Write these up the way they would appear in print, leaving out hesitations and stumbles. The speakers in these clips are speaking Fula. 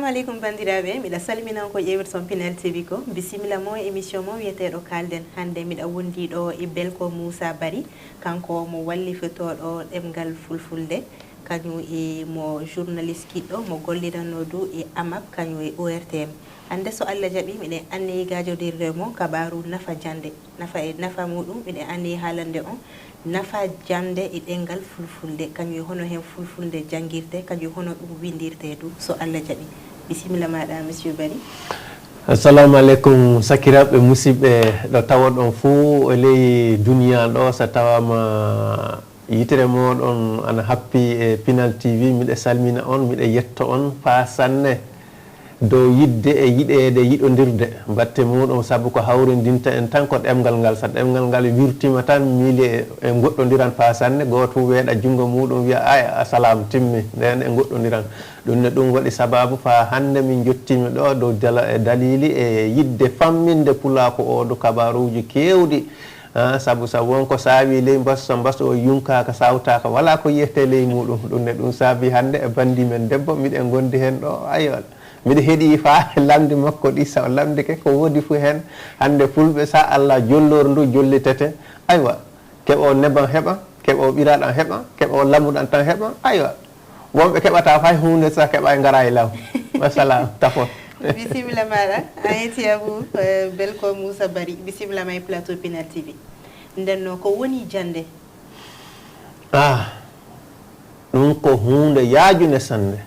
assalamu alaikum bandiraɓe, miɗa salmina ko ƴewirton Pinel TV ko bisimilla mo émission mo wiyeteɗo kalden hande miɗa wondiɗo e Belko Moussa Bari kanko mo wallifitoɗo ɗemgal fulfulde kañum e mo journaliste kiɗɗo mo gollirano du e AMAP kañum e ORTM. Hande so Allah jaɓi miɗen anni gajodirde mo kabaru nafa jande nafa muɗum miɗen anni haalande on nafa jande e ɗengal fulfulde kañum hono hen fulfulde jangirte kañum hono ɗum windirte du so Allah jaɓi. Bisimilla maɗa monsieur Bari. Assalamu alaikum sakiraɓe musidɓe ɗo tawa ɗon fuu e ley duniya ɗo so tawama yitere moɗon ana happi e Pinal TV miɗe salmina on miɗe yetto on fa sanne dow yidde e yiɗede yiɗodirde batte muɗum saabu ko hawrindinta en tan ko ɗemgal ngal so ɗemgal ngal wirtima tan miili e goɗɗodiran fa sanne goto weeɗa jungo muɗum wiya ay assalam timmi nden e goɗɗodiran ɗum ne ɗum waɗi sababu fa hande min jottimi ɗo dow dalili e yidde famminde pulako oɗo kabaruji kewɗi sabu wonko saawi ley mbasso o yunkaka sawtaka wala ko yiyete ley muɗum ɗum ne ɗum saabi hande e bandi men debbo miɗen gondi hen ɗo ayo miɗa heeɗi fa lamdi makko ɗi sa lamdike ko woodi fu hen hande fulɓe sa Allah jollor ndu jollitete aywa keɓo neban heɓa keɓo ɓiraɗan heɓa keɓo lammuɗan tan heɓa aywa wonɓe keɓata fay hunde sa keɓa e gara e law wassalam tafon. Bisimilla maɗa a yetti Abou Belko Moussa Bari bisimilla ma e plateau Pinal TV ndenno ko woni jande ɗum ko hunde yaajune sande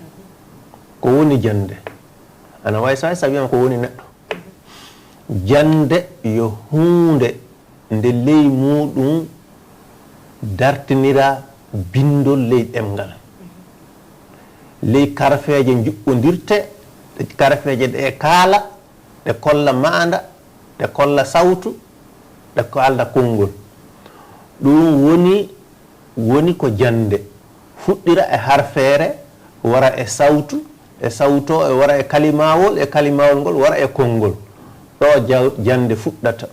ko woni jande ana way sa wiyama ko woni neɗɗo jande yo hunde nde ley muɗum dartinira bindol ley ɗemgal ley karfeje juɓɓodirte karfeje ɗe kaala ɗe kolla maanda ɗe kolla sawtu ɗe kalda konngol ɗum woni ko jande fuɗɗira e harfeere wara e sawtu e sawto e wara e kalimawol ngol wara e konngol ɗo jande fuɗɗata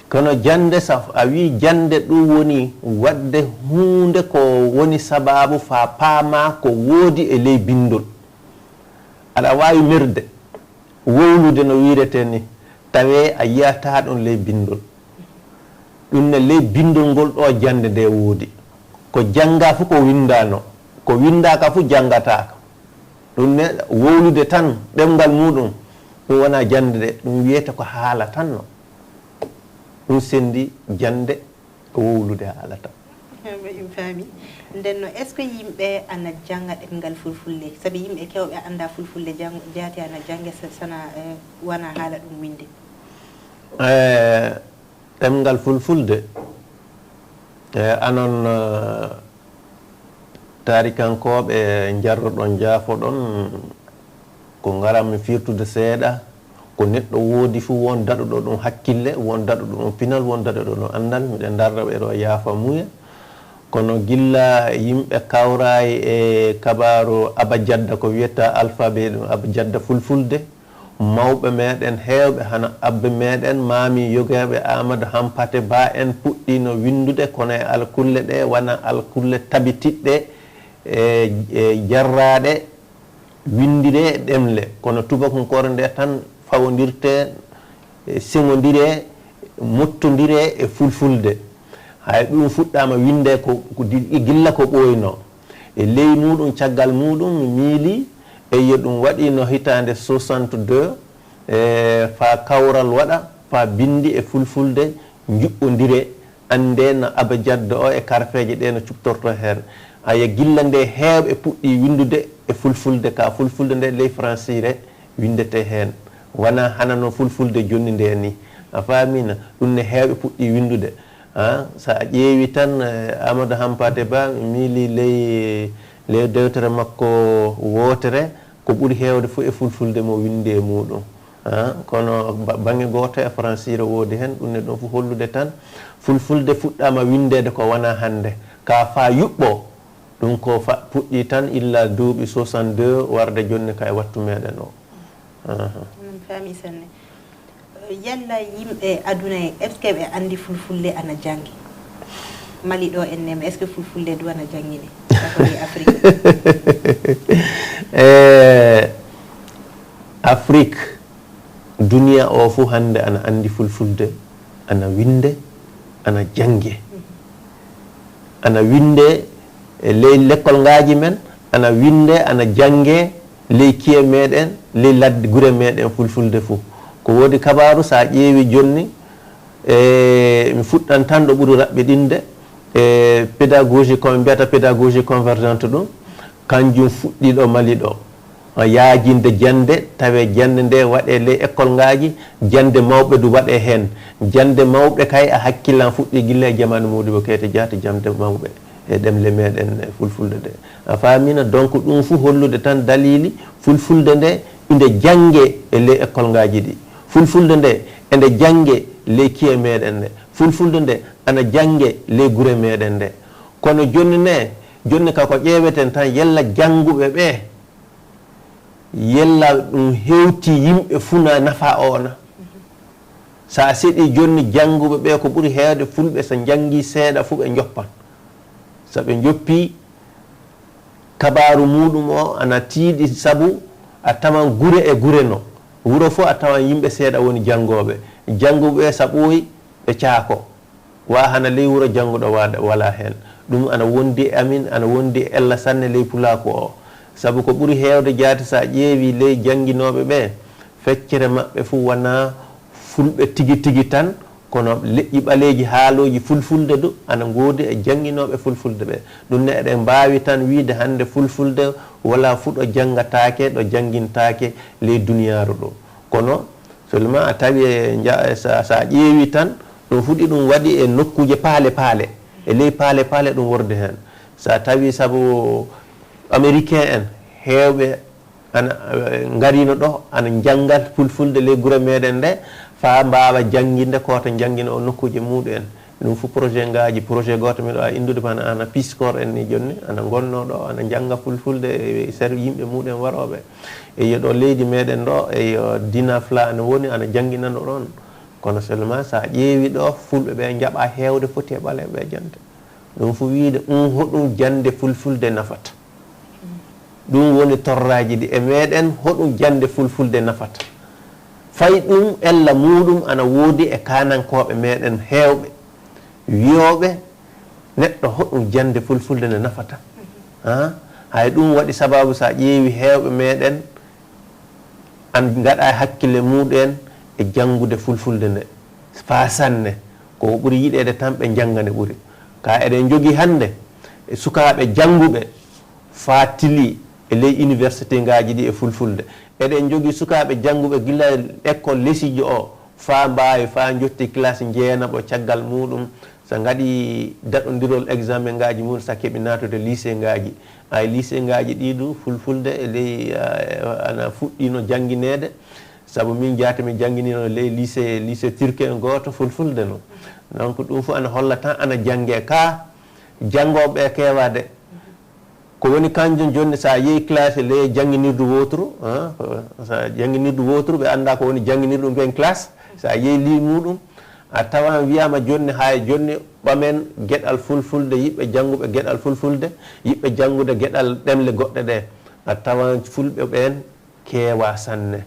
kono jande a wi jande ɗum woni wadde hunde ko woni sababu fa paama ko woodi e ley bindol aɗa wawi mirde wowlude no wirete ni tawe a yiyata ɗum ley bindol ɗum ne ley bindol ngol ɗo jande nde woodi ko janga fu ko windano ko windaka fu jangataka ɗum ne wowlude tan ɗemgal muɗum ɗum wona jande de ɗum wiyete ko haala tan no ɗum sendi jande ko wowlude haala tan. Ɗum faami ndenno est ce que yimɓe ana janga ɗemgal fulfulde saabi yimɓe kewɓe anda fulfulde jaati ana jange sana wona haala ɗum winde ɗemgal fulfulde anon tarikankoɓe jarroɗon jaafoɗon ko garanmi firtude seeɗa ko neɗɗo woodi fu won daɗuɗo ɗum hakkille won daɗuɗo ɗum pinal won daɗuɗo ɗum andal miɗen darraɓe ɗo yaafa muya kono gilla yimɓe kawrayi e kabaru abajadda ko wiyetta alphabet ɗum abajadda fulfulde mawɓe meɗen hewɓe hana abbe meɗen mami yogeɓe Amadou Hampate Ba en puɗɗino windude kono e alkulle ɗe wona alkulle tabitiɗɗe e jarraɗe windire e ɗemle kono tubakonkore nde tan fawodirte segodire mottodire e fulfulde hay ɗum fuɗɗama winde ko gilla ko ɓoyno e ley muɗum caggal muɗum mi miili eyo ɗum waɗino hitande 62 fa kawral waɗa fa bindi e fulfulde juɓɓodire ande no abajadda o e karfeje ɗe no cuptorto hen aya gilla nde heewɓe puɗɗi windude e fulfulde ka fulfulde nde ley francire windete hen wona hana no fulfulde jonni nde ni a famina ɗum ne heewɓe puɗɗi windude sa a ƴeewi tan Amadou Hampate Ba miili ley dewtere makko wootere ko ɓuri heewde fof e fulfulde mo windi e muɗum kono bange goto e francire woodi hen ɗum ne ɗum fof hollude tan fulfulde fuɗɗama windede ko wona hande ka fa yuɓɓo ɗum ko puɗɗi tan illa duuɓi 62 warde jonni ka e wattu meɗen o faami sanne yalla yimɓe aduna e est ce que ɓe andi fulfulde ana jangi Mali ɗo en nema est ce que fulfulde du ana jangine Afrique Afrique duniya o fu hande ana andi fulfulde, ana winde, ana jange, ana winde ley l'école ngaji men, ana winde, ana jange ley kiye meɗen, ley ladde gure meɗen fulfulde fu. Ko wodi kabaru sa ƴeewi jonni mi fuɗɗan tan ɗo ɓuri raɓɓiɗinde pédagogie koɓe mbiyata pédagogie convergente ɗum kanjum fuɗɗiɗo Mali ɗo yaajinde jande tawe jande nde waɗe ley école ngaji, jande mawɓe du waɗe hen, jande mawɓe kay a hakkillan fuɗɗi gilla e jamanu Modibo Keita Diatta, jande mawɓe e ɗemle meɗen fulfulde nde a famina. Donc ɗum fu hollude tan dalili fulfulde nde inde jange e ley école ngaji ɗi, fulfulde nde ende jange ley kiye meɗen nde, fulfulde nde ana jange ley gure meɗen nde. Kono jonni kako ƴeeweten tan yella janguɓe ɓe yella ɗum hewti yimɓe funa nafa ona. Sa seɗi jonni janguɓe ɓe ko ɓuri heewde fulɓe so jangi seeɗa fu ɓe joppan, so ɓe joppi kabaru muɗum o ana tiiɗi, sabu a tawan gure e gure no wuro fo a tawan yimɓe seeɗa woni jangoɓe, janguɓe sa ɓooyi ɓe caako wa hana ley wuro janguɗo wala hen. Ɗum ana wondi amin, ana wondi ella sanne ley Pulaku o, sabu ko ɓuri heewde jaati sa ƴeewi ley janginoɓe ɓe feccere maɓɓe fu wona fulɓe tigi tigi tan, kono leƴƴi ɓaleji haaloji fulfulde du ana ngoodi e janginoɓe fulfulde ɓe. ɗum ne eɗen mbawi tan wiide hande fulfulde wala fu ɗo jangatake ɗo jangintake ley duniyaru ɗo. Kono seulement a tawi sa ƴeewi tan ɗum fuɗi ɗum waɗi e nokkuje paale paale, e ley paale paale ɗum worde hen. Sa tawi sabu américain en heewɓe ana garino ɗo ana jangat fulfulde ley gure meɗen nde fa mbawa janginde koto jangina o nokkuje muɗum. Ɗum fu projet goto miɗo a indude bana ana Peace Corps en ni jonni ana gonno ɗo ana janga fulfulde e sero yimɓe muɗum waroɓe e ɗo leydi meɗen ɗo e Dina Fla ana woni ana janginano ɗon. Kono seulement sa ƴeewi ɗo fulɓe ɓe jaɓa heewde foti e ɓaleɓe jande. ɗum fu wiide hoɗum jande fulfulde nafata. ɗum woni torraji ɗi e meɗen hoɗum jande fulfulde nafata. fay ɗum ella muɗum ana woodi e kanankoɓe meɗen heewɓe wiyoɓe neɗɗo hoɗum jande fulfulde nde nafata. hay ɗum waɗi sababu sa ƴeewi heewɓe meɗen an gaɗa hakkille muɗen e jangude fulfulde nde fa sanne ko ɓuri yiɗede tan ɓe jangane ɓuri ka eɗen jogui hande e sukaɓe janguɓe fa tili e ley université ngaji ɗi e fulfulde. eɗen jogui sukaɓe janguɓe gila école lesijo o fa mbawi fa jotti classe jeenaɓo caggal muɗum so gaɗi daɗodirol examen ngaji muɗum sa keeɓi natude lycée ngaji. ay lycée ngaji ɗiɗu fulfulde e ley ana fuɗɗino janguinede, saabu min jaati mi janguinino ley lycée turquin goto fulfulde no. donc ɗum fu ana holla tan ana jangue ka jangoɓe kewade ko woni kanjum joni sa yeehi classe ley janguinirdu wotru sa janguinirdu wotru ɓe anda ko woni janguinirdu ɓen classe sa yeehi li muɗum a tawan wiyama joni hay joni ɓamen gueɗal fulfulde yiɓɓe janguɓe gueɗal fulfulde yiɓɓe jangude gueɗal ɗemle goɗɗe ɗe a tawan fulɓe ɓen keewa sanne.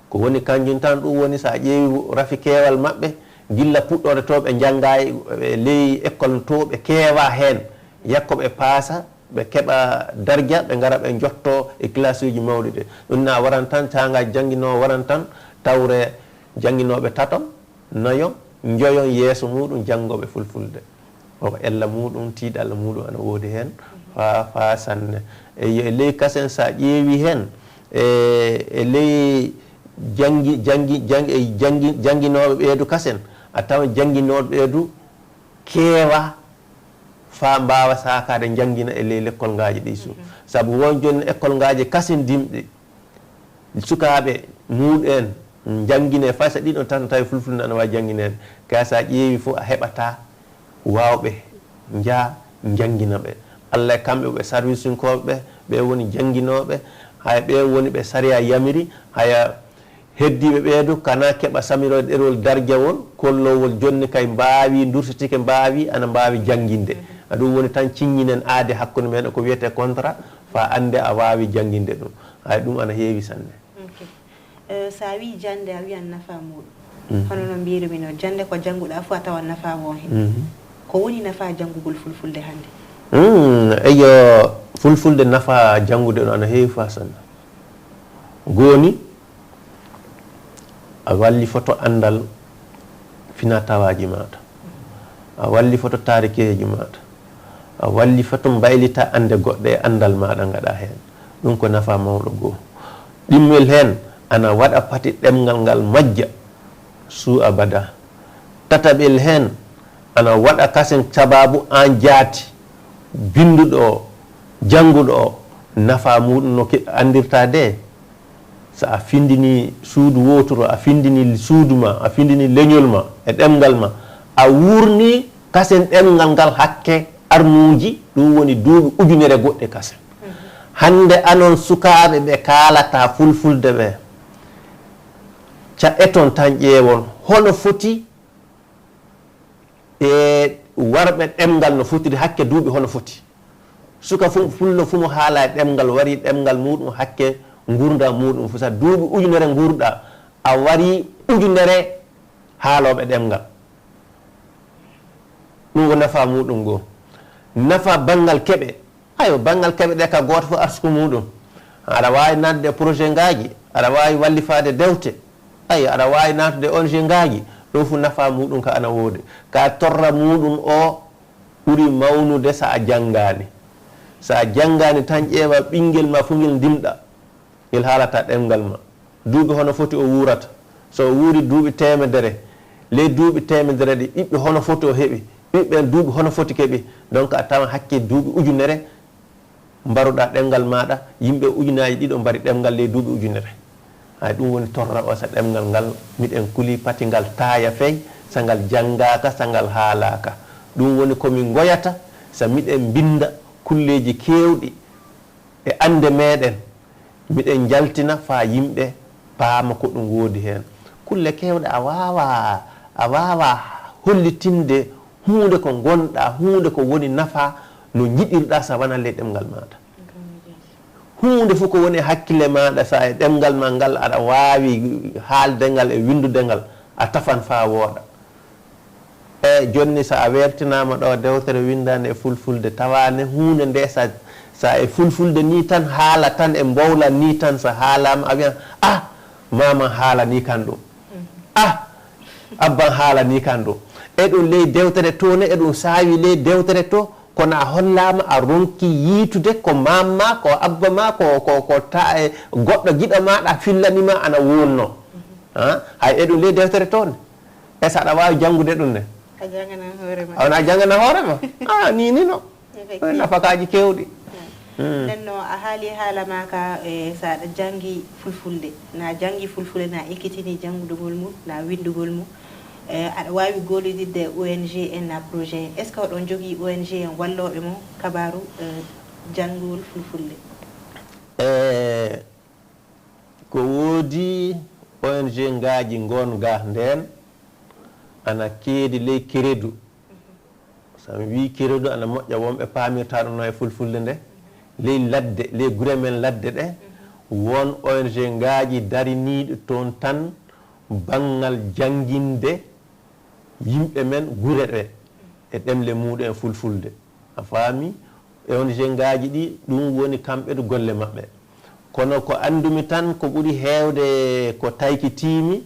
ko woni kanjum tan ɗum woni sa ƴeewi rafi keewal maɓɓe gilla puɗɗode to ɓe jangga e ley école to ɓe keewa hen yakko ɓe paasa ɓe keɓa darja ɓe gara ɓe jotto e classe uji mawɗi ɗe. ɗum na waran tan cangaji janguinowo waran tan tawre janguinoɓe tato nayo joyon yeeso muɗum jangoɓe fulfulde o ella muɗum tiiɗalla muɗum ana woodi hen fa sanne. e ley kasen sa ƴeewi hen e ley janguinoɓe ɓeedu kasen a tawa janguinoɓe ɓeedu keewa fa mbawa sakade jangguina e ley l'école ngaji ɗi su saabu won joni école ngaji kasen dimɗi sukaɓe muɗen jangguine fa sa ɗiɗon tan tawi fulfulde ana wawi janguinede ka sa ƴeewi fo a heɓata wawɓe jangguina ɓe. allah e kamɓe ɓe service unkoɓe ɓe woni janguinoɓe hay ɓe woni ɓe saria yamiri haya heddiɓe ɓeedu kana keɓa samirode ɗerewol darjawol kollowol jonni kay mbawi dursitike mbawi ana mbawi janguinde. ɗum woni tan ciññinen aade hakkude meɗen ko wiyete contrat fa ande a wawi janguinde ɗum hay ɗum ana heewi sanne. sa wi jande a wiyan nafa muɗum hono no mbirumi no jande ko jannguɗa fu a tawan nafa won hen ko woni nafa janngugol fulfulde hannde eyo fulfulde nafa janngude no ana heewi fa sanna gooni a walli foto andal finatawaji maɗa a walli foto tarikeji maɗa a walli foto mbaylita ande goɗɗe e andal maɗa gaɗa hen ɗum ko nafa mawɗo goo ɗimmel hen ana waɗa pati ɗemgal ngal majja su abada tataɓel hen ana waɗa kasen sababu an jaati binduɗo o jannguɗo o nafa muɗum no andirta de so a findini suudu wotoro a findini suudu ma a findini leñol ma e ɗemgal ma a wurni kasen ɗemgal ngal hakke armuji ɗum woni duuɓi ujunere goɗɗe kasen hande anon sukaɓe ɓe kalata fulfulde ɓe ca eton tan ƴeewon hono foti e warɓe ɗemgal no fotiri hakke duuɓi hono foti suka fullo fu mo haala e ɗemgal wari ɗemgal muɗum hakke gurda muɗum fu sa duuɓi ujunere gurɗa a wari ujunere haaloɓe ɗemgal ɗum ko nafa muɗum goo nafa bangal keɓe ayo bangal keɓe ɗe ka goto fof arsuku muɗum aɗa wawi natde projet ngaji aɗa wawi wallifade dewte ayi aɗa wawi natude ONG ngaji ɗum fu nafa muɗum ka ana woodi ka torra muɗum o ɓuuri mawnude sa a janngani sa janngani tan ƴeewa ɓinguel ma fu ngel dimɗa ngel haalata ɗemgal ma duuɓi hono foti o wurata so o wuuri duuɓi temedere ley duuɓi temedere ɗi ɓiɓɓe hono foti o heeɓi ɓiɓɓen duuɓi hono foti keɓi donc a tawan hakke duuɓi ujunere mbaruɗa ɗemgal maɗa yimɓe ujunaji ɗiɗo mbari ɗemgal ley duuɓi ujunere hay ɗum woni torra o sa ɗemgal ngal miɗen kuli pati ngal taaya fey sa ngal janngaka sa ngal haalaka ɗum woni komin goyata sa miɗen binda kulleji kewɗi e ande meɗen miɗen jaltina fa yimɓe paama ko ɗum woodi hen kulle kewɗe a wawa hollitinde hunde ko gonɗa hunde ko woni nafa no jiɗirɗa sa wana ley ɗemgal maɗa hunde fof ko woni hakkille maɗa sa e ɗemgal ma ngal aɗa wawi haalde ngal e windude ngal a tafan fa wooɗa e jonni sa a wertinama ɗo dewtere windande e fulfulde tawane hunde nde sa e fulfulde ni tan haala tan e mbowla ni tan sa haalama a wiyan mama haala ni kan ɗum abban haala ni kan ɗum e ɗum ley dewtere to ne e ɗum saawi ley dewtere to kono a hollama a ronki yiitude ko mamma ko abba ma ko ta e goɗɗo giɗo maɗa fillanima ana wonno hay e ɗum ley dewtere to ne e so aɗa wawi janngude ɗum ne a janggana hoorema ni no nafakaji kewɗi nden no a haali haala ma ka so aɗa janggi fulfulde na janggi fulfulde na ekkitini janngudugol mum na windugol mum aɗa wawi gollidirde ONG en na projet est ce que oɗon jogui ONG en walloɓe mo kabaru janngol fulfulde ko woodi ONG ngaji gonga nden ana keedi ley keredu sami wi keredu ana moƴƴa wonɓe pamirta ɗum no e fulfulde nde ley ladde ley gure men ladde ɗe won ONG ngaji dariniɗo toon tan bangal jannginde yimɓe men gure ɗe e ɗemle muɗum e fulfulde a faami ONG ngaji ɗi ɗum woni kamɓe ɗo golle maɓɓe kono ko andumi tan ko ɓuri heewde ko taykitimi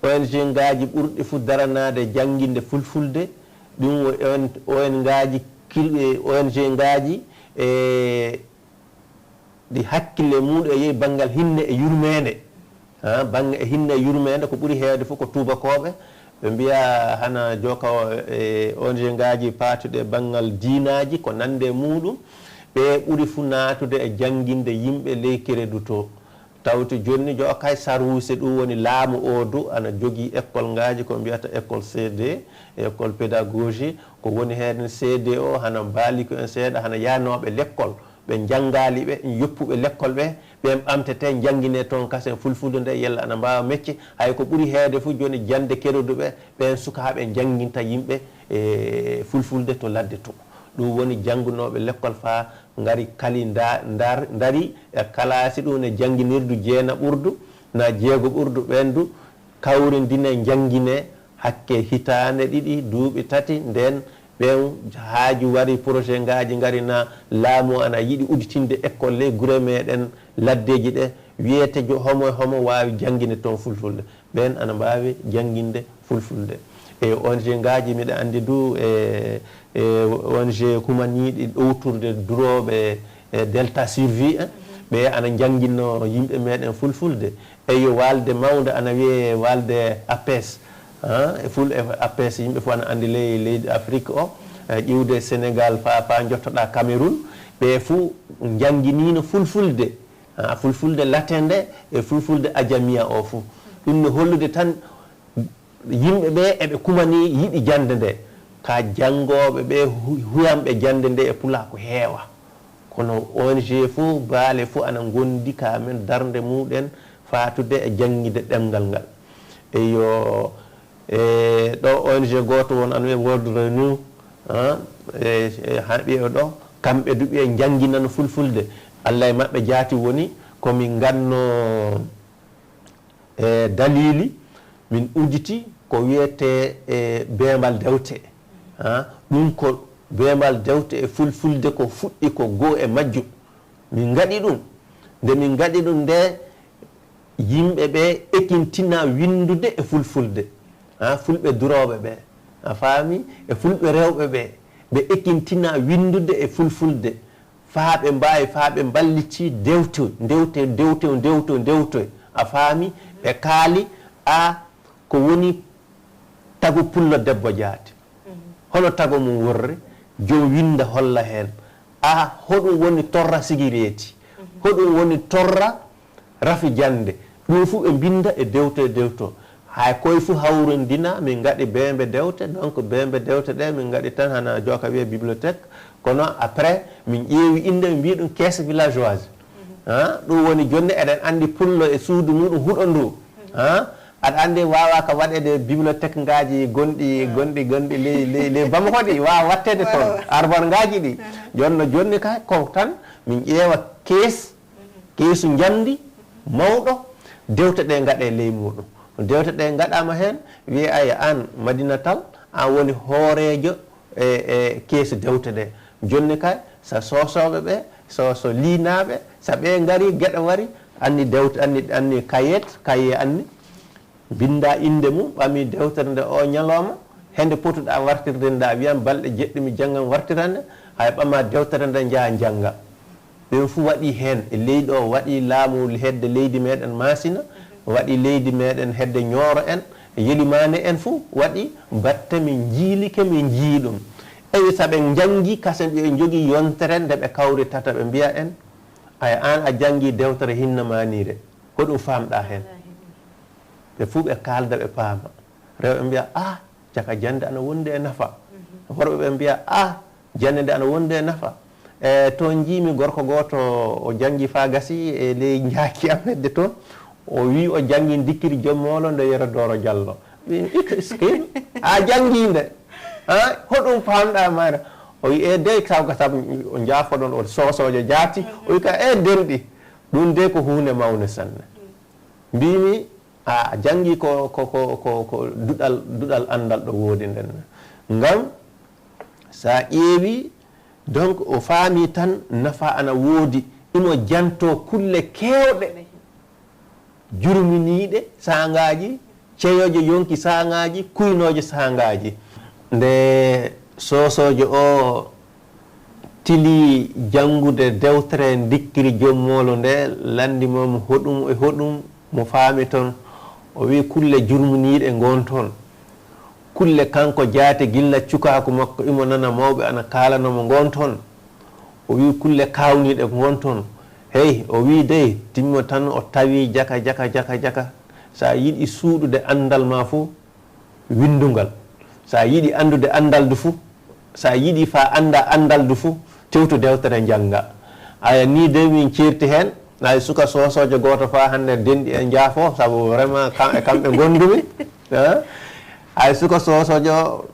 ONG ngaji ɓurɗi fu daranade jannginde fulfulde ɗum ONG ngaji ɗi hakkille muɗum e yehi banggal hinne e yurmede bangga e hinne e yurmede ko ɓuri heewde fof ko tubakoɓe ɓe mbiya hana joka ONG ngaji patuɗe banggal diinaji ko nande muɗum ɓe ɓuri fu natude e jannginde yimɓe ley keredu to tawti jonni jokay sarwuse ɗum woni laamu o du ana jogui école ngaji ko mbiyata école CD école pédagogie ko woni hen CD o hana baali ko en seeɗa hana yanoɓe l'école ɓe janngali ɓe yoppuɓe l'école ɓe ɓen ɓamtete janggine toon kasen fulfulde nde yella ana mbawa mecce hay ko ɓuuri heewde fu joni jande keredu ɓe ɓen sukaɓe jangginta yimɓe e fulfulde to ladde to ɗum woni janngunoɓe l'école fa ngari kali dari e kalasi ɗum ne jangguinirdu jeena ɓurdu na jeego ɓurdu ɓendu kawrindine jangine hakke hitande ɗiɗi duuɓi tati nden ɓen haaju wari projet ngaji ngari na laamu ana yiɗi uditinde école le gure meɗen laddeji ɗe wiyete homo e homo wawi jangguinde toon fulfulde ɓen ana mbawi jangguinde fulfulde e ONG ngaji miɗa andi du ONG kumaniɗi ɗowturde duroɓe Delta Survie ɓe ana jangguinno yimɓe meɗen fulfulde eyo walde mawde ana wiye walde APS APS yimɓe fof ana andi leydi Afrique o ƴiwde Sénégal fa jottoɗa Cameroun ɓe fuu jangguinino fulfulde fulfulde latin nde e fulfulde ajamiya o fuu ɗum no hollude tan yimɓe ɓe eɓe kumani yiɗi jande nde ka jangoɓe ɓe huyamɓe jande nde e pula ko heewa kono ONG fuu baale fuu ana gondi ka men darde muɗen fatude e jangguide ɗemgal ngal eyo ɗo ONG goto won ano e World Renew haɓe ɗo kamɓe duɓe jangguinano fulfulde Allah e maɓɓe jaati woni komin ganno dalili min uditi ko wiyete beembal dewte ɗum ko beembal dewte e fulfulde ko fuɗɗi ko goo e majju min gaɗi ɗum nde min gaɗi ɗum nde yimɓe ɓe ekintina windude e fulfulde fulɓe duroɓe ɓe a faami e fulɓe rewɓe ɓe ɓe ekintina windude e fulfulde faa ɓe mbawi faa ɓe mballiti dewtoy a faami ɓe kaali ko woni tagu pullo debbo jaati hono tago mum worre jom winda holla hen hoɗum woni torra sigireeti hoɗum woni torra rafi jande ɗum fu ɓe binda e dewto hay koye fu hawrondina min gaɗi bembe dewte donc bembe dewte ɗe min gaɗi tan hana joka wiye bibliothèque kono après min ƴeewi inde min mbi ɗum caisse villageoise ɗum woni jonni eɗen andi pullo e suudu muɗum huɗo ndu aɗa andi wawa ka waɗede bibliothèque ngaji gonɗi ley Bamako ɗi wawa wattede toon arbor ngaji ɗi jonni ka ko tan min ƴeewa keesu jandi mawɗo dewte ɗe gaɗe ley muɗum dewte ɗe gaɗama hen wiye aya an Madina Tall an woni hoorejo e keesu dewte ɗe jonni kay sa sosoɓe ɓe so liinaɓe sa ɓe gari gueɗe wari anni dewte anni kaye anni binda inde mum ɓami dewtere nde o ñalawma hende potuɗa wartirde nda wiyan balɗe jeɗɗimi janggam wartirande hay ɓama dewtere nde jaa jangga ɓen fu waɗi hen e leydi o waɗi laamu hedde leydi meɗen Masina waɗi leydi meɗen hedde Ñooro en Yelimane en fu waɗi batte min jiilike min jiiɗum eyi saɓe jangi kasen ɓe jogui yontere nde ɓe kawritata ɓe mbiya en ay an a jangi dewtere hinna manire hoɗum famɗa hen ɓe fuu ɓe kalda ɓe paama rewɓe mbiya caka jande ana wonde e nafa worɓe ɓe mbiya jande nde ana wonde e nafa toon jiimi gorko goto o jangi fa gasi e ley jaaki am hedde toon o wi o jangi dikkiri jommolo nde yero Doro Diallo a janginde hoɗum famɗa mara o wi de sawga sabu o jaafoɗon o sosojo jaati o wi ka denɗi ɗum de ko hunde mawne sanne mbimi a jangi ko duɗal andal ɗo woodi nden ngam sa ƴeewi donc o faami tan nafa ana woodi ino janto kulle kewɗe jurminiɗe sangaji ceyoje yonki sangaji kuynoje sangaji nde sosojo o tili jangude dewtere dikkiri jommolo nde landimom hoɗum e hoɗum mo faami toon o wi kulle jurminiɗe gon toon kulle kanko jaate gilla cukaku makko imo nana mawɓe ana kalanomo gon toon o wi kulle kawniɗe gon toon hey o wi dey timmo tan o tawi jaka sa yiɗi suuɗude andal ma fuu windungal sa yiɗi andude andal du fuu sa yiɗi fa anda andal du fuu tewtu dewtere janga aya ni de min certi hen ay suka sosojo goto fa hande denɗi e jaafo sabu vraiment kamɓe gondumi ay suka sosojo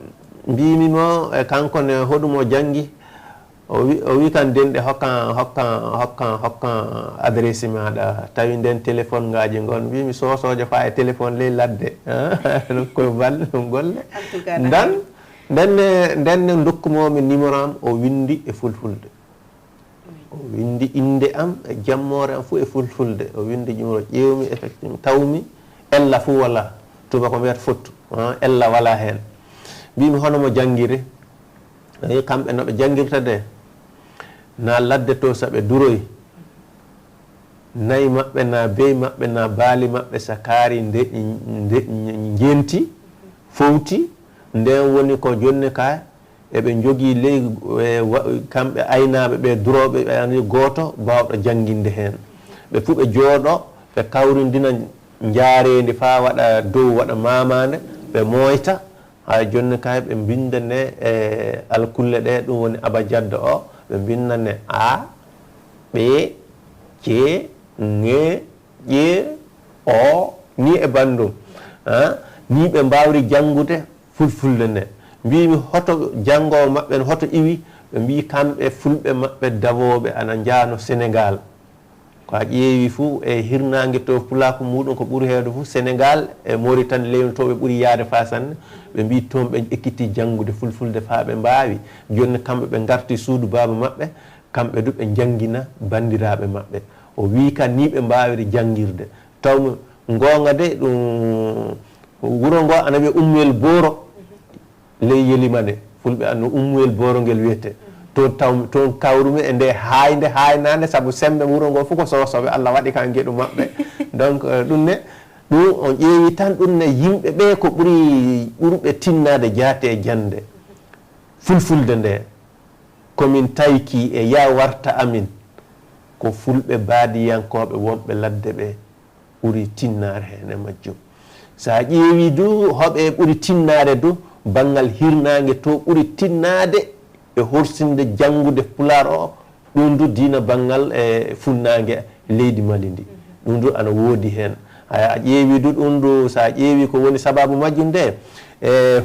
mbimimo e kanko ne hoɗum o jangi o wi kan denɗe hokkan adresse maɗa tawi nden téléphone ngaji gon mbimi sosojo fa e téléphone ley ladde koye balle ɗum golle ndenne dokkumomi numéro am o windi e fulfulde o windi inde am e jammore am fof e fulfulde o windi numéro ƴewmi effectivement tawmi ella fou wala tuba ko mbiyata fottu ella wala hen mbimi hono mo janggiri kamɓe noɓe janggirta de na ladde to saɓe duroyi nayi maɓɓe na bey maɓɓe na baali maɓɓe sa kaari jenti fowti nden woni ko jonni ka eɓe jogii ley kamɓe aynaɓe ɓe duroɓe ɓe ani gooto bawɗo jannginde heen ɓe fuu ɓe jooɗo ɓe kawrindina njaarendi faa waɗa dow waɗa mamande ɓe moyta ha jonni ka ɓe bindane e alkulle ɗe ɗum woni abajadde o ɓe bindane a ɓe ce ŋe ƴe o ni e bandum ni ɓe mbawri janngude fulfulde nde mbimi hoto janngowo maɓɓe n hoto iwi ɓe mbi kamɓe fulɓe maɓɓe dawoɓe ana jaano Sénégal ko a ƴeewi fuu e hirnangue to pulaku muɗum ko ɓuuri heewde fuu Sénégal e Mauritanie leydi to ɓe ɓuuri yaade fa sanne ɓe mbi toon ɓe ekkiti janngude fulfulde fa ɓe mbawi joni kamɓe ɓe garti suudu baba maɓɓe kamɓe du ɓe janggina bandiraɓe maɓɓe o wi kan ni ɓe mbawiri janngirde tawmi gonga de ɗum wuro ngo ana wiye Ummel Boro ley Yelimane fulɓe anno Ummel Boro ngel wiyete toon kawrumi e nde haynade saabu sembe wuro ngo fof ko sosoɓe Allah waɗi kan gueɗu maɓɓe donc ɗum ne ɗum on ƴeewi tan ɗum ne yimɓe ɓe ko ɓurɓe tinnade jaate e jande fulfulde nde komin tayki e ya warta amin ko fulɓe baadiyankoɓe wonɓe ladde ɓe ɓuri tinnare hen e majjum sa ƴeewi du hoɓe ɓuri tinnade du banggal hirnangue to ɓuri tinnade e horsinde janngude pular o ɗum du dina banggal e funnangue leydi Mali ndi ɗum du ana woodi hen a ƴeewi du ɗum du sa ƴeewi ko woni sababu majjum nde e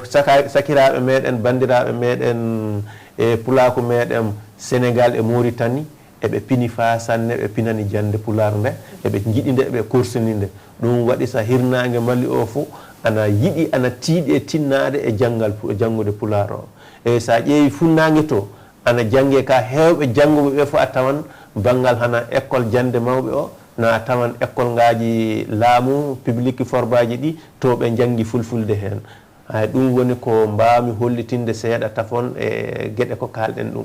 sakiraɓe meɗen bandiraɓe meɗen e pulaku meɗen Sénégal e Mauritanie eɓe pini fa sanne ɓe pinani jande pular nde eɓe jiiɗinde eɓe korsini nde ɗum waɗi sa hirnangue Mali o fo ana yiɗi ana tiiɗi e tinnade e janngude pular o e sa ƴeewi funnangue to ana jangge ka hewɓe jannguɓe ɓe fo a tawan banggal hana école jande mawɓe o no a tawan école ngaji laamu publique forbaji ɗi to ɓe janggi fulfulde hen hay ɗum woni ko mbawmi hollitinde seeɗa tafon e gueɗe ko kalɗen ɗum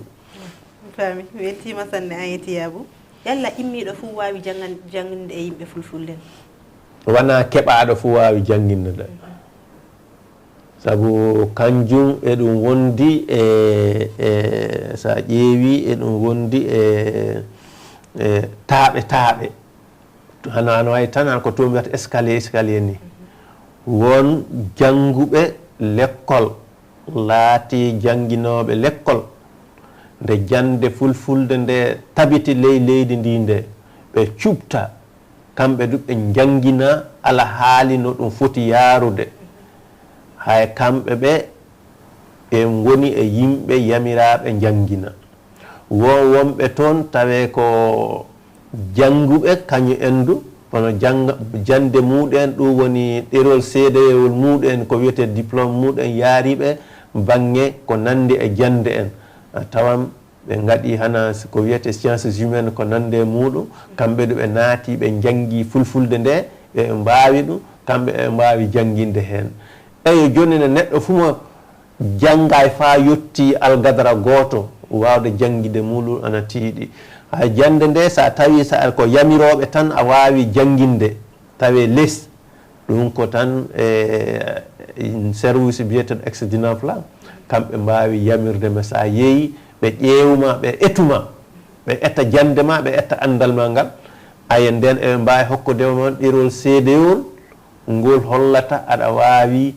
fami weltima sanne an yettiyabu yalla immiɗo fuu wawi janginde e yimɓe fulfulde wona keɓaɗo fuu wawi jannginde ɗe sabu kanjum eɗum wondi e sa ƴeewi eɗum wondi e taaɓe hano wayi tan an ko to mbiyata escalier ni won jannguɓe l'école laati jannginoɓe l'école nde jande fulfulde nde tabiti leydi ndi nde ɓe cuɓta kamɓe du ɓe janngina ala haali no ɗum foti yaarude hay kamɓe ɓe ɓe ngoni e yimɓe yamiraɓe janngina wonɓe toon tawe ko jannguɓe kañum endu kono jande muɗen ɗum woni ɗerol seedayewol muɗen ko wiyete diplôme muɗen yaariɓe bange ko nandi e jande en a tawan ɓe gaɗi hana ko wiyete sciences humaines ko nande muɗum kamɓe ɗo ɓe naati ɓe janggi fulfulde nde ɓe mbawi ɗum kamɓe ɓe mbawi jangginde hen eyi joni ne neɗɗo fuu mo janggay fa yetti algadara goto wawde janggide muɗum ana tiiɗi ha jande nde sa tawi sa ko yamiroɓe tan a wawi jangginde tawe less ɗum ko tan service biyeteɗo excédent plan kamɓe mbawi yamirde ma sa yeeyi ɓe ƴeewma ɓe etuma ɓe etta jande ma ɓe etta andal ma ngal aya nden eɓe mbawi hokkudema noon ɗerol seedeyol ngol hollata aɗa wawi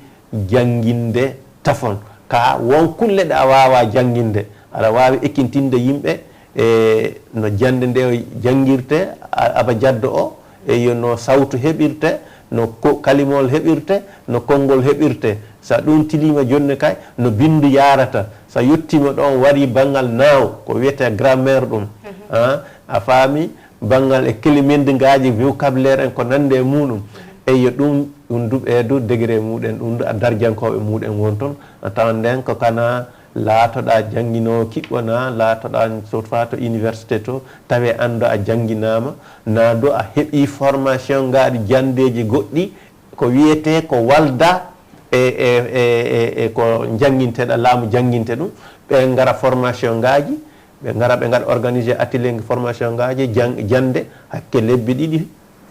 jangginde tafon ka won kulle ɗe a wawa jangginde aɗa wawi ekkintinde yimɓe e no jande nde janguirte aba jaddo o e no sawtu heɓirte no kalimol heɓirte no konngol heɓirte sa ɗum tilima jonne kay no bindu yarata sa yettima ɗon wari banggal naaw ko wiyete grammaire ɗum a faami banggal e kelimende ngaji vocabulaire en ko nande e muɗum eyo ɗum ɗum ɓeedu degré muɗen ɗum a darjankoɓe muɗen won toon a tawan nden ko kana laatoɗa jannginowo kiɓɓo na laatoɗa so fa to université to tawi anndo a jannginama na do a heeɓi formation ngaɗi jandeji goɗɗi ko wiyete ko walda e ko jangginteɗa laamu jangginte ɗum ɓe gara formation ngaji ɓe gara ɓe gaɗa organisé atelier formation ngaji jande hakke lebbi ɗiɗi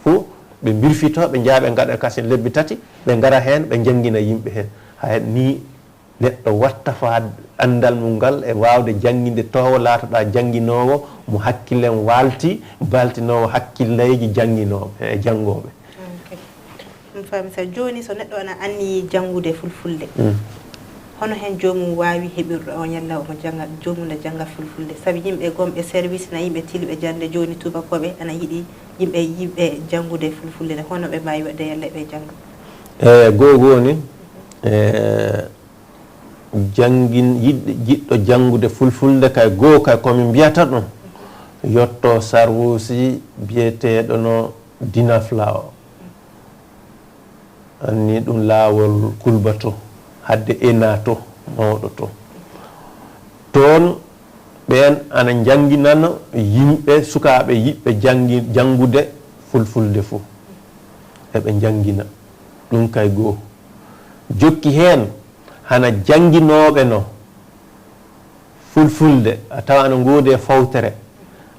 fo ɓe birfito ɓe jaa ɓe gaɗa kasen lebbi tati ɓe gara hen ɓe janggina yimɓe hen hay ni neɗɗo watta fa andal mum ngal e wawde jangginde towo laatoɗa jangginowo mo hakkillen walti baltinowo hakkilleji jangginoɓe e janggoɓe ɗum faami sa joni so neɗɗo ana anni janngude fulfulde hono hen jomum wawi heɓirɗo o ñalla omo jangga jomum ne jangga fulfulde saabi yimɓe gomɓe service na yimɓe tilɓe jande joni tubakoɓe ana yiiɗi yimɓe janngude fulfulde nde hono ɓe mbawi wadde yalla ɓe jangga gogoni jiɗɗo janngude fulfulde kay goo kay komin mbiyata ɗum yetto sarwusi biyeteɗo no dinafla o anni ɗum laawol kulba to hadde ena to mawɗo to toon ɓen ana jannginana yimɓe sukaɓe yiɓɓe janngude fulfulde fo eɓe janngina ɗum kay goo jokki hen hana jannginoɓe no fulfulde a tawa ana ngoodi e fawtere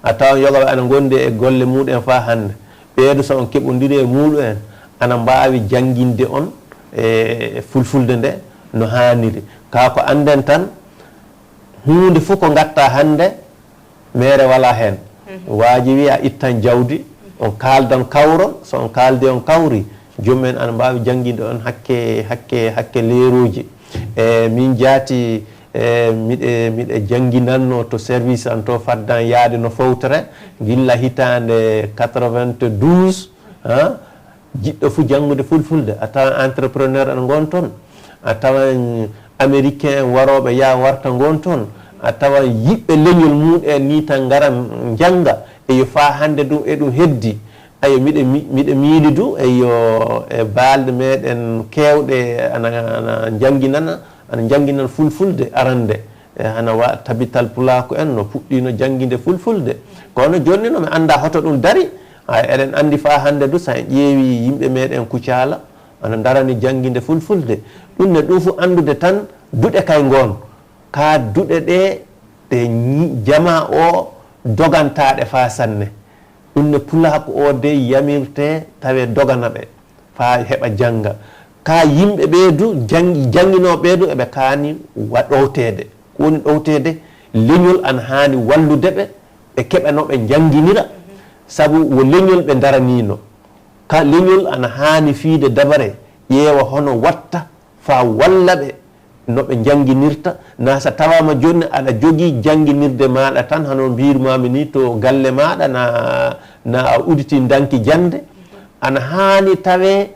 a tawa yogaɓe ana gondi e golle muɗum fa hande ɓeeɗo so on keɓodiri e muɗum en ana mbawi jannginde on e fulfulde nde no haniri ka ko anden tan hunde fof ko gatta hande mere wala hen wajibi a ittan jawdi on kaldan kawron so on kaldi on kawri jomumen ana mbawi jannginde on hakke leeruji min jaati miɗe jannginanno to service an to faddan yaade no fawtere gilla hitande 92 jiɗɗo fu janngude fulfulde a tawan entrepreneur ana gon toon a tawan américain en waroɓe ya warta gon toon a tawan yiɓɓe leñol muɗen ni tan gara janga eyo fa hande ɗum e ɗum heddi ayo miɗe miili du eyo e balɗe meɗen kewɗe ana jangginana fulfulde arande hana wa tabital pulako en no puɗɗino jangginde fulfulde kono jonni no mi anda hoto ɗum dari eɗen andi fa hande du sa en ƴeewi yimɓe meɗen kucala ana darani jangginde fulfulde ɗum ne ɗum fu andude tan duɗe kay gon ka duɗe ɗe ɗe jama o dogantaɗe fa sanne ɗum ne pulako o de yamirte tawe dogana ɓe fa heɓa janga ka yimɓe ɓeedu jangginoɓe ɓeedu eɓe kaani ɗowtede ko woni ɗowtede leñol ana haani wallude ɓe ɓe keɓa no ɓe jangginira saabu wo leñol ɓe daranino ka leñol ana haani fiide dabare ƴeewa hono watta fa walla ɓe no ɓe jangginirta na sa tawama joni aɗa jogui jangguinirde maɗa tan hano mbirumami ni to galle maɗa na a uditi danki jande ana haani tawe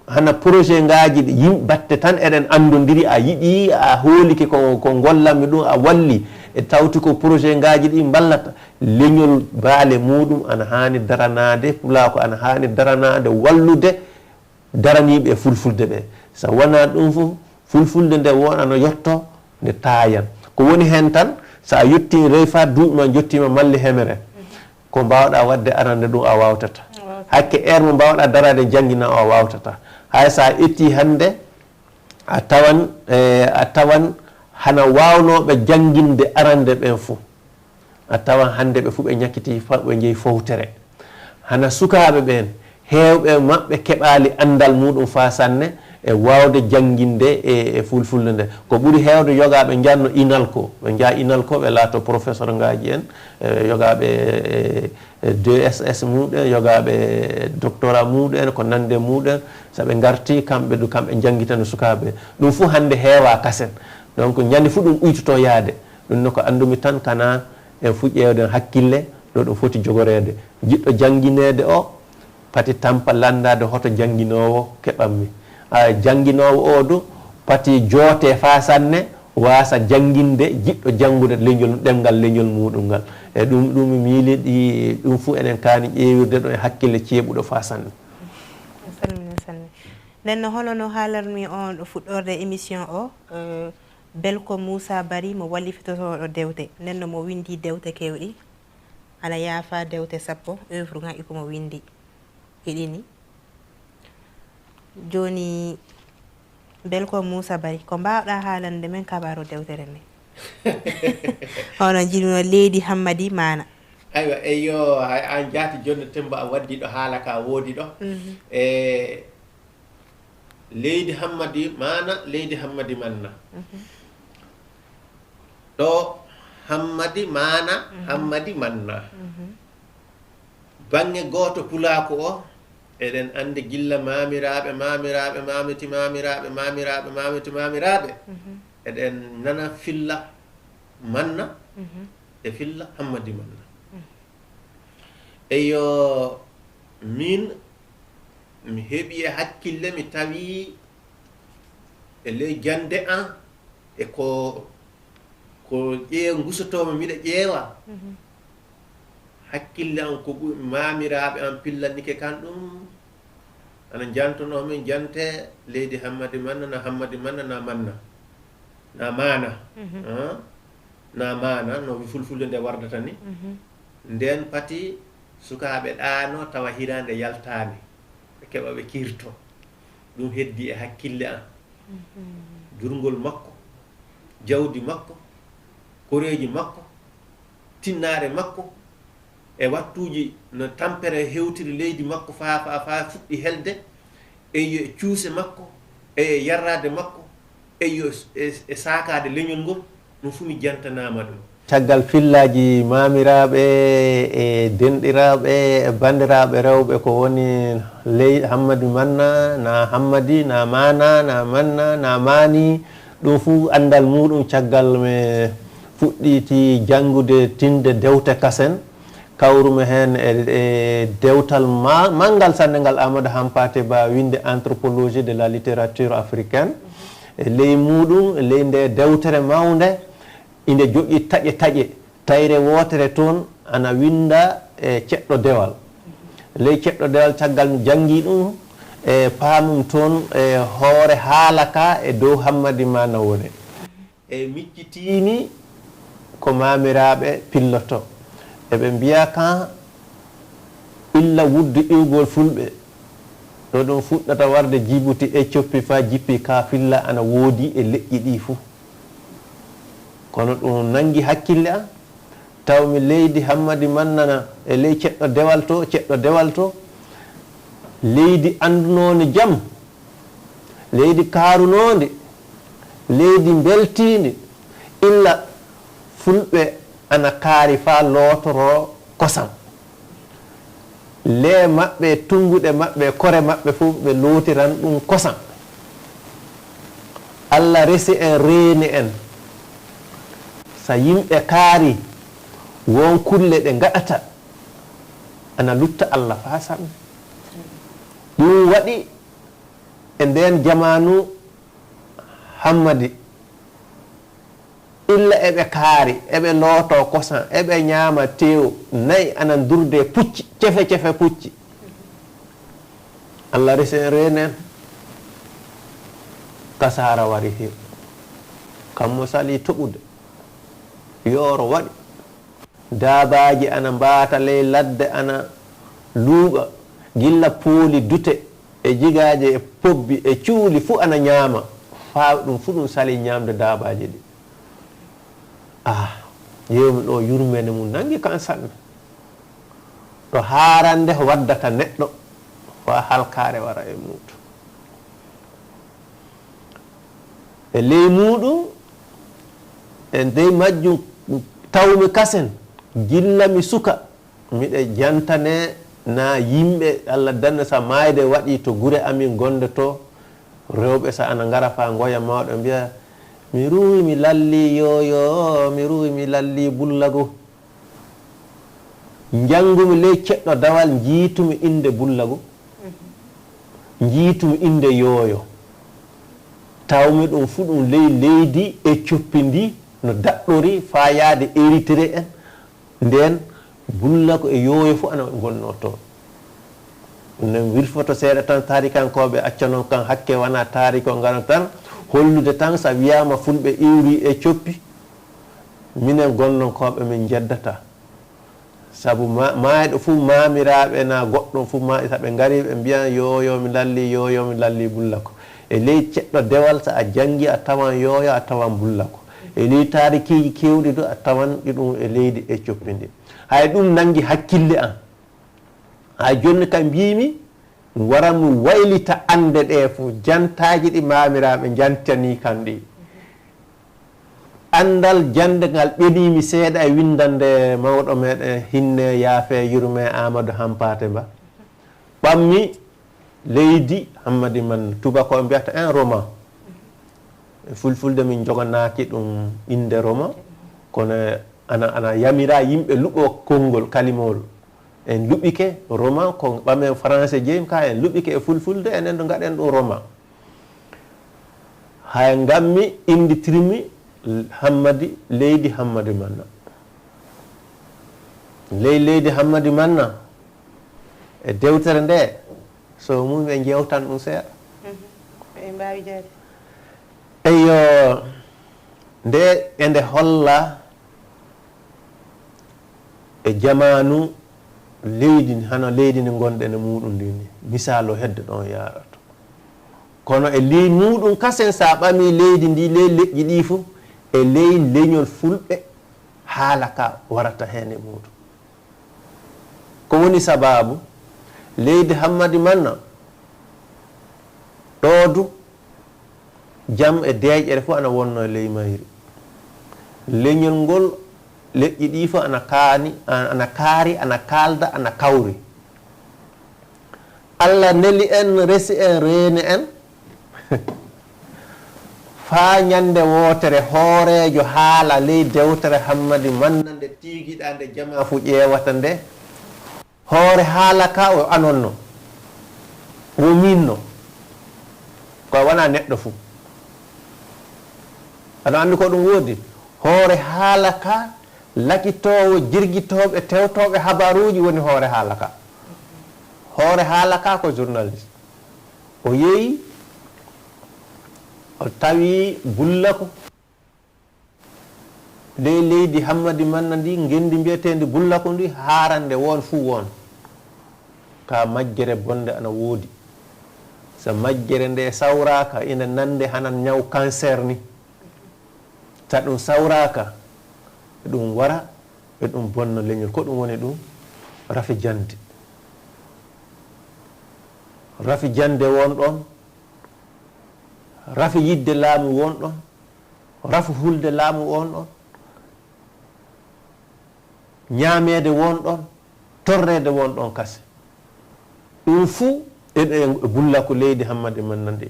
hana projet ngaji ɗi yimɓe batte tan eɗen andodiri a yiɗi a hooliki ko gollanmi ɗum a walli e tawti ko projet ngaji ɗi ballata leñol baale muɗum ana haani daranade pulako ana haani daranade wallude daraniɓe e fulfulde ɓe so wona ɗum fof fulfulde nde wonano yetto nde tayan ko woni hen tan sa yetti reyfa duuɓi ma jottima malli hemere ko mbawɗa wadde arande ɗum a wawtata hakke heure mo mbawɗa darade janggina o a wawtata hay sa etti hande a tawan hana wawnoɓe jangginde arande ɓen fo a tawan hande ɓe fo ɓe ñakkiti ɓe jeeyi fowtere hana sukaɓe ɓen hewɓe maɓɓe keɓali andal muɗum fa sanne e wawde jangginde e fulfulde nde ko ɓuuri hewde yogaɓe janno inalko ɓe jaa inalko ɓe laato professeur ngaji en yogaɓe 2SS muɗen yogaɓe doctorat muɗen ko nande muɗen saɓe garti kamɓe janggitano sukaɓe ɗum fo hande heewa kasen donc ñande fo ɗum ɓuytoto yaade ɗum ne ko andumi tan kana en fu ƴewden hakkille ɗo ɗum foti jogorede jiɗɗo jangguinede o pati tampa landade hoto jannginowo keɓanmi jannginowo o du pati joote fa sanne wasa janginde jiɗɗo janngude leñol ɗemgal leñol muɗum ngal e ɗum mi miiliɗi ɗum fuu enen kaani ƴeewirde ɗo e hakkille ceeɓuɗo fa sanne salmini nden no hono no haalarmi on ɗo fuɗɗorde émission o Belko Moussa Barry mo wallifitotoɗo dewte nden no mo windi dewte kewɗi ana yaafa dewte 10 œuvre ngaɗi komo windi hiɗini joni Belko Moussa Barry ko mbawɗa haalande men kabaru dewtere nde hono jiɗuno leydi Hammadi Mana aywa eyo an jaati joni tembo a waddi ɗo haala ka woodi ɗo e leydi Hammadi Mana leydi Hammadi Manna ɗo Hammadi Mana Hammadi Manna bange goto pulako o eɗen andi gilla mamiraɓe mamiraɓe eɗen nana filla Manna e filla Hammadi Manna eyo min mi heeɓi e hakkille mi tawi e ley jande an e ko gusotomo miɗa ƴeewa hakkille an ko mamiraɓe an pillannike kan ɗum ana jantonomin jante leydi Hammadi Manna na Hammadi Manna na Manna na Mana na Mana no wi fulfulde nde wardata ni nden pati sukaɓe ɗano tawa hirande yaltani ɓe keɓa ɓe kirto ɗum heddi e hakkille an jurgol makko jawdi makko koreji makko tinnare makko e wattuji no tampere hewtiri leydi makko fa fuɗɗi helde eyo e cuuse makko eyo yarrade makko eyo e sakade leñol ngol ɗum fu mi jantanama ɗum caggal fillaji mamiraɓe e denɗiraɓe e bandiraɓe rewɓe ko woni ley Hammadi Manna na Hammadi na Mana na Manna na Mani ɗum fu andal muɗum caggal me fuɗɗiti janngude tinde dewte kasen kawrume hen e dewtal mangal sanne ngal Amadou Hampâté Bâ winde anthropologie de la littérature africaine e ley muɗum ley nde dewtere mawde inde joƴƴi taƴe tayre wotere toon ana winda e ceɗɗo dewal ley ceɗɗo dewal caggal mi jangi ɗum e paamum toon e hoore haalaka e dow Hammadi Mana woni e miccitini ko mamiraɓe pilloto eɓe mbiya kan illa wuddu iwgol fulɓe ɗo ɗum fuɗɗata warde Djibouti Éthiopie fa jippi ka filla ana woodi e leƴƴi ɗi fuu kono ɗum nangi hakkille an tawmi leydi Hammadi Manna e ley ceɗɗo dewal to leydi andunode jaam leydi karunode leydi beltindi illa fulɓe ana kaari fa lootoro kosam le maɓɓe tunguɗe maɓɓe kore maɓɓe fof ɓe lootiran ɗum kosam Allah resi en reeni en sa yimɓe kaari won kulle ɗe gaɗata ana lutta Allah fa samɓe ɗum waɗi e nden jamanu Hammadi illa eɓe kaari eɓe looto kosam eɓe ñaama tew nayi anan durde pucci cefe pucci Allah resi en reeni en kasara wari hew kammo sali toɓude yooro waɗi daabaji ana mbaata ley ladde ana luuɓa gilla pooli dute e jigaje e pobbi e cuuli fuu ana ñaama faa ɗum fuu ɗum sali ñaamde daabaji ɗi yewmi ɗo yurmede mum nangi kan sanne ɗo haarande waddata neɗɗo fa halkare wara e muɗum e ley muɗum e ndey majjum tawmi kasen gillami suka miɗe jantane na yimɓe Allah danna sa mayde waɗi to gure amin gonde to rewɓe sa ana ngara fa goya mawɗo mbiya mi ruwi mi lalli yoyo mi ruwi mi lalli bullago jangumi ley ceɗɗo dawal jiitumi inde bullago jiitumi inde yooyo tawmi ɗum fu ɗum ley leydi e coppi ndi no daɗɗori fa yaade héritere en nden bullago e yooyo fu ana gonno toon ɗum nen wirfoto seeɗa tan tarikankoɓe acca noon kan hakke wona tariko ngano tan hollude tan sa wiyama fulɓe iwri e coppi minen gonnonkoɓe min jeddata sabu maayɗo fu mamiraɓe na goɗɗum fu ma saɓe gari ɓe mbiya yoyo mi lalli bullako e ley ceɗɗo dewal sa a jangi a tawan yoyo a tawan bullako e ley tarikiji kewɗi ɗo a tawan ɗum e leydi e coppi ndi hay ɗum nangi hakkille an hay jonni kam mbimi wara mi waylita ande ɗe fo jantaji ɗi mamiraɓe jantani kan ɗi andal jande ngal ɓenimi seeɗa e windande mawɗo meɗen hinne yaafe yurme Amadou Hampate Ba ɓammi leydi Hammadi Man tubako mbiyata un roman fulfulde min joganaki ɗum inde roman kono ana yamira yimɓe luɓo konngol kalimol en luɓike roman ko ɓamen français jeyim ka en luɓike e fulfulde enen ɗo gaɗen ɗum roman hay gammi inditirmi Hammadi leydi Hammadi Manna leydi Hammadi Manna e dewtere nde so mum ɓe jewtan ɗum seeɗa ɓe mbawi jaade eyo nde ende holla e jamanu leydi hano leydi ndi gonɗen e muɗum ndini misal o hedde ɗon yarato kono e ley muɗum kasen sa ɓami leydi ndi ley leƴƴi ɗi fu e ley leñol fulɓe haala ka warata hen e muɗum ko woni sababu leydi Hammadi Manna ɗoodu jam e deeƴere fu ana wonno e ley mayri leñol ngol leƴƴi ɗi fu ana kaari ana kalda ana kawri Allah neli en resi en reeni en faa ñande wootere hoorejo haala ley dewtere Hammadi Manna nde tiigiɗa nde jama fu ƴeewata nde hoore haala ka o anonno o minno ko wona neɗɗo fu aɗa anndi ko ɗum woodi hoore haala ka lakitowo jirgitoɓe tewtoɓe habaruji woni hoore haala ka hoore haala ka ko journaliste o yeeyi o tawi bullako ley leydi Hammadi Manna ndi gendi mbiyetendi bullako ndi haarande won fuu won ka majjere bonde ana woodi so majjere nde sawraka ina nande hanan ñaw cancer ni ta ɗum sawraka ɗum wara e ɗum bonna leñol ko ɗum woni ɗum rafi jande won ɗon rafi yidde laamu won ɗon rafi hulde laamu won ɗon ñaamede won ɗon torrede won ɗon kase ɗum fuu eɗe bullako leydi Hammadi Manna ndi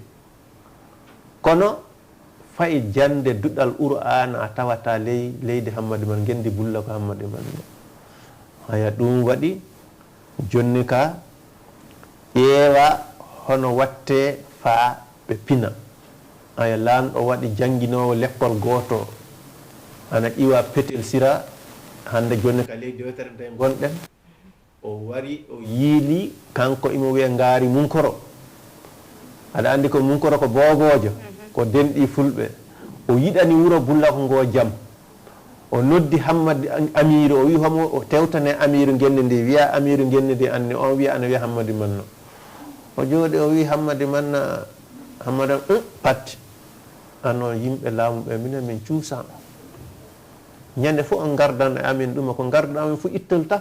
kono fayi jande duɗal Qur'an a tawata leydi Hammadi Manna gendi bullako Hammadi Manna haya ɗum waɗi jonni ka ƴeewa hono watte faa ɓe pina aya laamɗo waɗi jannginowo l'école gooto ana ƴiwa Petel Sira hande jonni ka ley dewtere nde gonɗen o wari o yiili kanko imo wiya ngaari Munkoro aɗa andi ko Munkoro ko boobojo ko denɗi fulɓe o yiɗani wuro bullako ngo jam o noddi Hammadi Amiru o wi homo o tewtane Amiru genni ndi wiya Amiru genni ndi anni on wiya ana wiya Hammadi Manna o jooɗi o wi Hammadi Manna Hammadi patti ano yimɓe laamu ɓe minen min cuusama ñande fof on gardan e amin ɗuma ko gardan amin fof ittol tan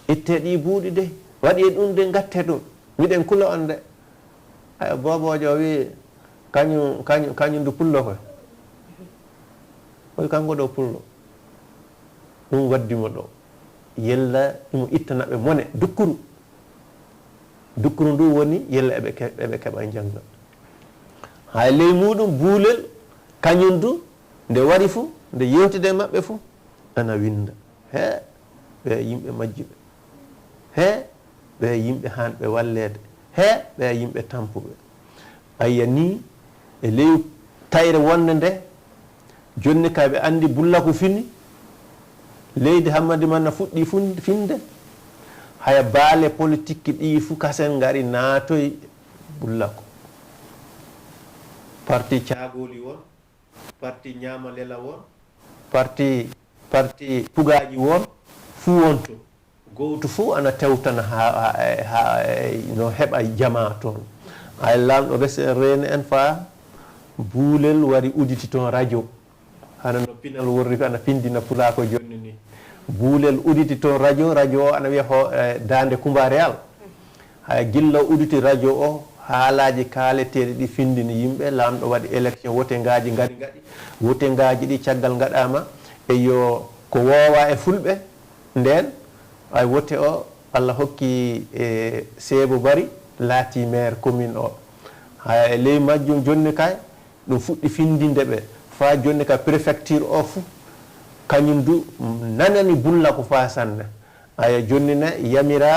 itte ɗi buuɗi de waɗi e ɗum de gatte ɗum miɗen kula on de ay bobojo wi kañum ndu pullo koy oy kanko ɗo pullo ɗum waddimo ɗo yella ɗum ittanaɓe mone dukkuru ndu woni yella eɓe keɓa jangga hay ley muɗum buulel kañum du nde wari fuu nde yewtide maɓɓe fuu ana winda he ɓe yimɓe majjiɓe he ɓe yimɓe hanɓe wallede he ɓe yimɓe tampuɓe ayya ni e ley tayre wonde nde jonni kay ɓe andi bulla ko fini leydi Hammadi Manna fuɗɗi finde haya baale politique ɗi fu kasen ngari naatoy bullako parti caagoli won parti ñamalela won parti pugaji won fu wonto gowto fu ana tewtana no heɓa jama toon ay lamɗo rene en fa buulel wari uditi toon radio hana no pinal worri ana pindina pulako jonni ni buulel uditi toon radio o ana wiya dande Coumba Réal hay gilla uditi radio o haalaji kaaleteɗe ɗi findini yimɓe lamɗo waɗi élection wote ngaji ngari gaɗi wote ngaji ɗi caggal gaɗama e yo ko woowa e fulɓe nden ay wote o Allah hokki Seebo Bari laati maire commune o haya e ley majjum jonni kay ɗum fuɗɗi findinde ɓe fa jonni ka préfecture o fu kañum du nanani bulla ko fa sanne aya jonni ne yamira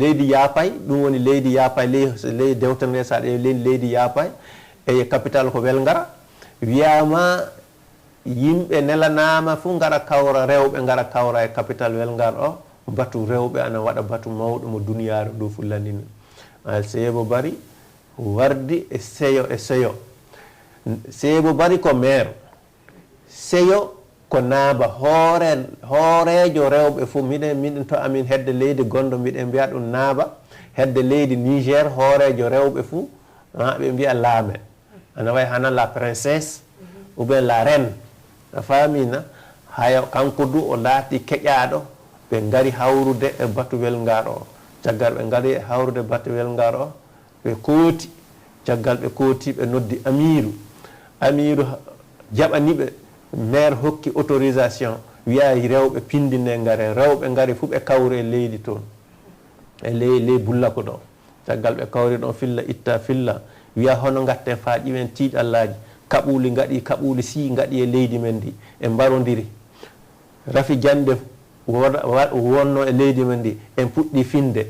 leydi Yapay ɗum woni leydi Yapay ley dewtere sa leydi Yapay e capital ko Welngara wiyama yimɓe nelanama fu ngara kawra rewɓe ngara kawra e capital Welngara o batu rewɓe ana waɗa batu mawɗo mo duniyaru ndu fullandini Seebo Bari wardi e seyo Seebo Bari ko maire seyo ko naaba hoorejo rewɓe fu miɗen to amin hedde leydi gonɗo mbiɗen mbiya ɗum naaba hedde leydi Niger hoorejo rewɓe fu ɓe mbiya laame ana way hana la princesse ou bien la reine a famina haya kanko du o laati keƴaɗo ɓe ngari hawrude e batu Welngara o caggal ɓe ngari hawrude batu Welngara o ɓe kooti caggal ɓe kooti ɓe noddi amiru jaɓaniɓe maire hokki autorisation wiya rewɓe pindine ngare rewɓe ngari fu ɓe kawre e leydi toon e ley bullako ɗon caggal ɓe kawri ɗon filla itta filla wiya hono gatte fa ƴiwen tiiɗallaji kaɓuli gaɗi kaɓuli si gaɗi e leydi men ndi e mbarodiri rafi jande wonno e leydi men ndi en puɗɗi finde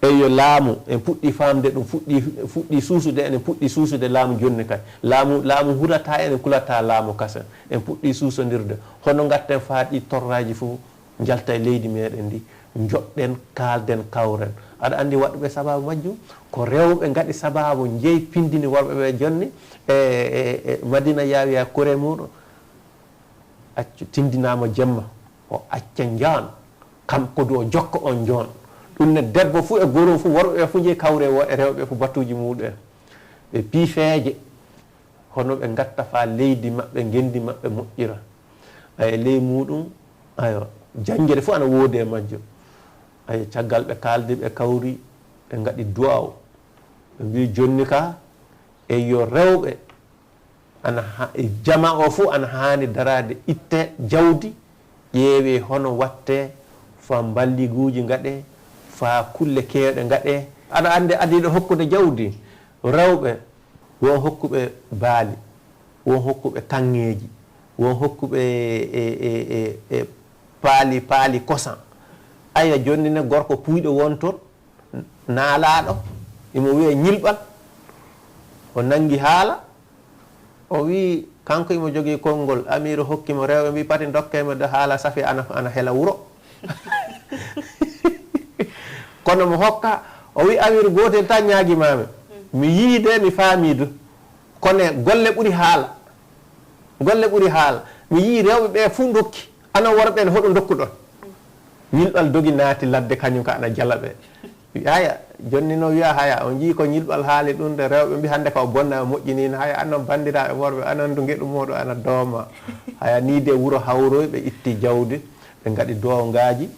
eyo laamu en puɗɗi famde ɗum fuɗɗi suusude enen puɗɗi suusude laamu jonni kay laamu hurata enen kulata laamu kasen en puɗɗi suusodirde hono gatten faaɗi torraji fof jalta e leydi meɗen ndi joɗɗen kalden kawren aɗa andi waɗɓe sababu majjum ko rewɓe gaɗi sababu jeeyi pindini worɓeɓe jonni e Madina Yahya Kouré muɗo accu tindinama jemma o acca jan kanko du o jokka on jon ɗum ne debbo fu e gorum fu worɓeɓe fu jeeyi kawre e rewɓe fu batuji muɗum en ɓe piifeje hono ɓe gatta fa leydi maɓɓe gendi maɓɓe moƴƴira ay ley muɗum ayo janguere fu ana woodi e majjum ay caggal ɓe kaldi ɓe kawri ɓe gaɗi duwaw ɓe mbi jonni ka e yo rewɓe jama o fu ana hani darade itte jawdi ƴeewe hono watte fa balliguji gaɗe fa kulle kewɗe gaɗe aɗa andi adiɗo hokkude jawdi rewɓe won hokkuɓe baali won hokkuɓe kanŋeji won hokkuɓe e paali kosan aya jonni ne gorko puyɗo won toon naalaɗo imo wiye ñilɓal o nangi haala o wi kanko imo jogui konngol amiru hokkimo rewɓe mbi pati dokkemo de haala safi ana hela wuro kono mo hokka o wi amiru gotel tan ñaguimami mi yiide mi faamidu kono golle ɓuuri haala mi yii rewɓe ɓe fu dokki ana worɓe ne hoɗo dokkuɗon ñilɓal dogi naati ladde kañum ka ana jala ɓe aya jonni no wiya haya on jii ko ñilɓal haali ɗum de rewɓe mbi hande ka o bonna o moƴƴinino haya anon bandiraɓe worɓe anon du gueɗu moɗo ana dooma haya niide wuuro hawroy ɓe itti jawdi ɓe gaɗi downgaji